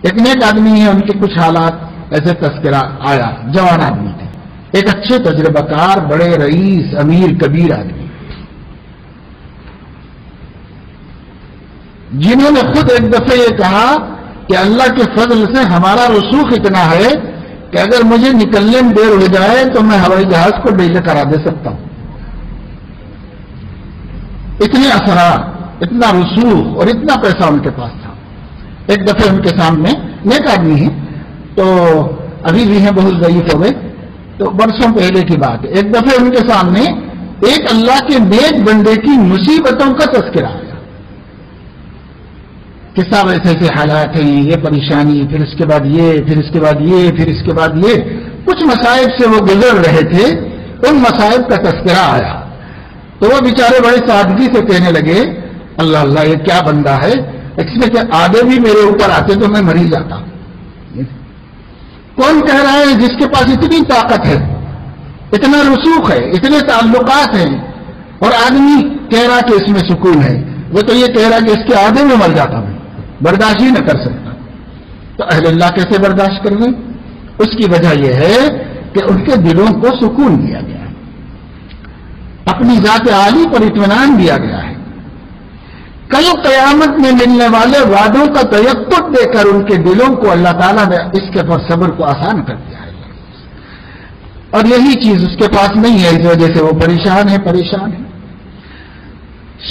ایک نیک آدمی ہے، ان کے کچھ حالات ایسے تذکرہ آیا، جوان آدمی تھے، ایک اچھے تجربہ کار، بڑے رئیس، امیر کبیر آدمی، جنہوں نے خود ایک دفعہ یہ کہا کہ اللہ کے فضل سے ہمارا رسوخ اتنا ہے کہ اگر مجھے نکلنے میں دیر ہو جائے تو میں ہوائی جہاز کو ڈیلے کرا دے سکتا ہوں. اتنے اثرات، اتنا رسوخ اور اتنا پیسہ ان کے پاس تھا. ایک دفعہ ان کے سامنے نیک آدمی ہیں، تو ابھی بھی ہیں، بہت ضعیف ہو گئے، تو برسوں پہلے کی بات ہے. ایک دفعہ ان کے سامنے ایک اللہ کے نیک بندے کی مصیبتوں کا تذکرہ آیا کہ صاحب ایسے ایسے حالات ہیں، یہ پریشانی، پھر اس کے بعد یہ، پھر اس کے بعد یہ، پھر اس کے بعد یہ، کچھ مصائب سے وہ گزر رہے تھے. ان مصائب کا تذکرہ آیا تو وہ بیچارے بڑے سادگی سے کہنے لگے، اللہ اللہ یہ کیا بندہ ہے، اس میں کہ آدھے بھی میرے اوپر آتے تو میں مر ہی جاتا. کون کہہ رہا ہے جس کے پاس اتنی طاقت ہے، اتنا رسوخ ہے، اتنے تعلقات ہیں، اور آدمی کہہ رہا کہ اس میں سکون ہے، وہ تو یہ کہہ رہا کہ اس کے آدھے میں مر جاتا ہوں، برداشت ہی نہ کر سکتا. تو اہل اللہ کیسے برداشت کر رہے؟ اس کی وجہ یہ ہے کہ ان کے دلوں کو سکون دیا گیا ہے، اپنی ذات عالی پر اطمینان دیا گیا ہے. کل قیامت میں ملنے والے وعدوں کا تیقن دے کر ان کے دلوں کو اللہ تعالیٰ نے اس کے پر صبر کو آسان کر دیا ہے، اور یہی چیز اس کے پاس نہیں ہے، اس وجہ سے وہ پریشان ہے.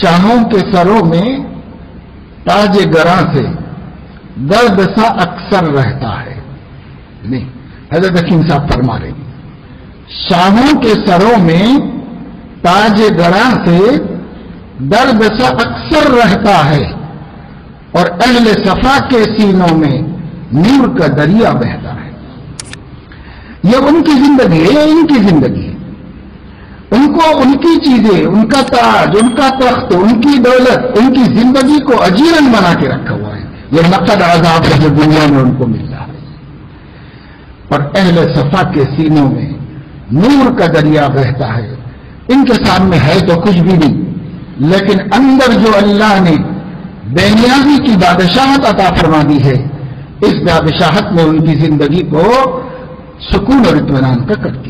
شاہوں کے سروں میں تاج گراں سے درد سا اکثر رہتا ہے. نہیں، حضرت حکیم صاحب فرما رہے ہیں، شاہوں کے سروں میں تاج گراں سے درد سا اکثر رہتا ہے، اور اہل صفا کے سینوں میں نور کا دریا بہتا ہے. یہ ان کی زندگی ہے، ان کی زندگی ہے. ان کو ان کی چیزیں، ان کا تاج، ان کا تخت، ان کی دولت، ان کی زندگی کو اجیرن بنا کے رکھا ہوا ہے. یہ نقد عذاب ہے جو دنیا میں ان کو مل رہا ہے. اور اہل صفا کے سینوں میں نور کا دریا بہتا ہے. ان کے سامنے ہے تو کچھ بھی نہیں، لیکن اندر جو اللہ نے بے نیازی کی بادشاہت عطا فرما دی ہے، اس بادشاہت میں ان کی زندگی کو سکون اور اطمینان کا کر دیا.